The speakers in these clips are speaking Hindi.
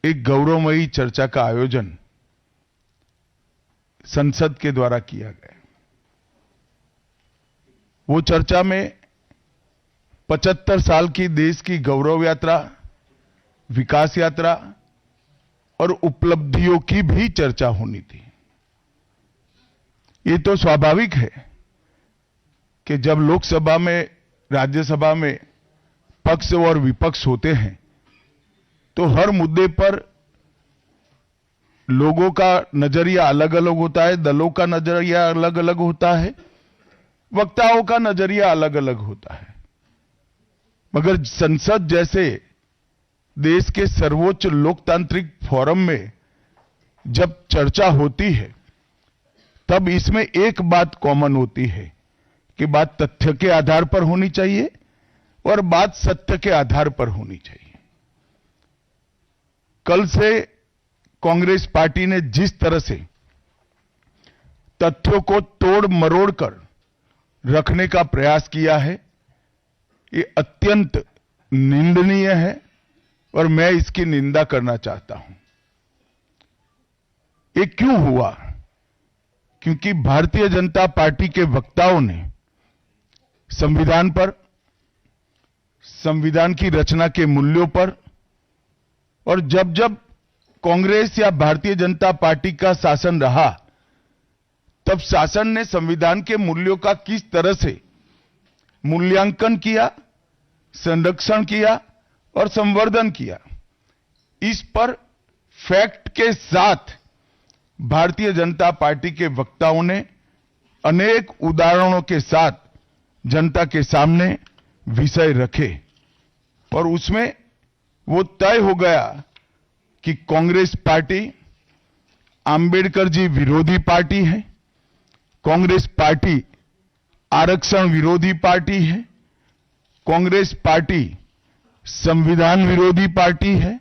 एक गौरवमयी चर्चा का आयोजन संसद के द्वारा किया गया। वो चर्चा में 75 साल की देश की गौरव यात्रा, विकास यात्रा और उपलब्धियों की भी चर्चा होनी थी। ये तो स्वाभाविक है कि जब लोकसभा में, राज्यसभा में पक्ष और विपक्ष होते हैं तो हर मुद्दे पर लोगों का नजरिया अलग अलग होता है, दलों का नजरिया अलग अलग होता है, वक्ताओं का नजरिया अलग अलग होता है। मगर संसद जैसे देश के सर्वोच्च लोकतांत्रिक फोरम में जब चर्चा होती है तब इसमें एक बात कॉमन होती है कि बात तथ्य के आधार पर होनी चाहिए और बात सत्य के आधार पर होनी चाहिए। कल से कांग्रेस पार्टी ने जिस तरह से तथ्यों को तोड़ मरोड़ कर रखने का प्रयास किया है, ये अत्यंत निंदनीय है और मैं इसकी निंदा करना चाहता हूं। ये क्यों हुआ? क्योंकि भारतीय जनता पार्टी के वक्ताओं ने संविधान पर, संविधान की रचना के मूल्यों पर, और जब जब कांग्रेस या भारतीय जनता पार्टी का शासन रहा तब शासन ने संविधान के मूल्यों का किस तरह से मूल्यांकन किया, संरक्षण किया और संवर्धन किया, इस पर फैक्ट के साथ भारतीय जनता पार्टी के वक्ताओं ने अनेक उदाहरणों के साथ जनता के सामने विषय रखे और उसमें वो तय हो गया कि कांग्रेस पार्टी आंबेडकर जी विरोधी पार्टी है, कांग्रेस पार्टी आरक्षण विरोधी पार्टी है, कांग्रेस पार्टी संविधान विरोधी पार्टी है,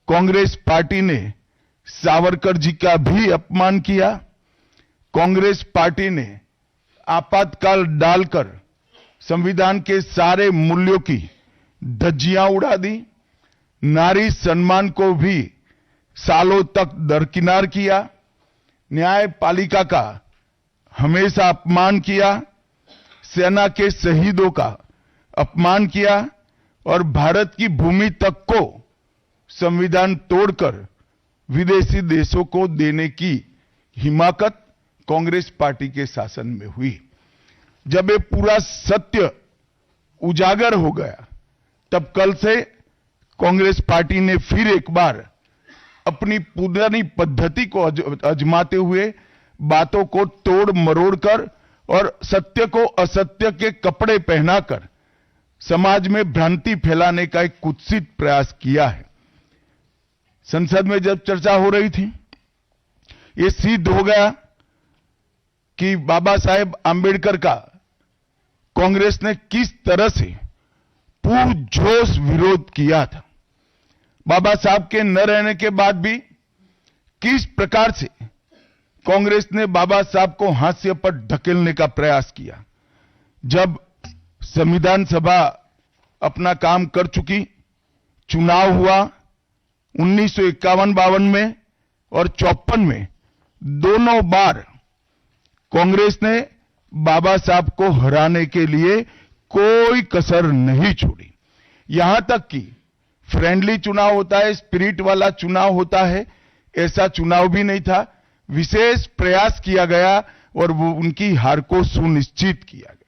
कांग्रेस पार्टी ने सावरकर जी का भी अपमान किया, कांग्रेस पार्टी ने आपातकाल डालकर संविधान के सारे मूल्यों की धज्जियां उड़ा दी, नारी सम्मान को भी सालों तक दरकिनार किया, न्यायपालिका का हमेशा अपमान किया, सेना के शहीदों का अपमान किया और भारत की भूमि तक को संविधान तोड़कर विदेशी देशों को देने की हिमाकत कांग्रेस पार्टी के शासन में हुई। जब ये पूरा सत्य उजागर हो गया तब कल से कांग्रेस पार्टी ने फिर एक बार अपनी पुरानी पद्धति को आजमाते हुए बातों को तोड़ मरोड़ कर और सत्य को असत्य के कपड़े पहनाकर समाज में भ्रांति फैलाने का एक कुत्सित प्रयास किया है। संसद में जब चर्चा हो रही थी, ये सिद्ध हो गया कि बाबा साहेब आंबेडकर का कांग्रेस ने किस तरह से पुरजोश विरोध किया था। बाबा साहब के न रहने के बाद भी किस प्रकार से कांग्रेस ने बाबा साहब को हाशिए पर ढकेलने का प्रयास किया। जब संविधान सभा अपना काम कर चुकी, चुनाव हुआ 1951-52 में और 54 में, दोनों बार कांग्रेस ने बाबा साहब को हराने के लिए कोई कसर नहीं छोड़ी। यहां तक कि फ्रेंडली चुनाव होता है, स्पिरिट वाला चुनाव होता है, ऐसा चुनाव भी नहीं था। विशेष प्रयास किया गया और वो उनकी हार को सुनिश्चित किया गया।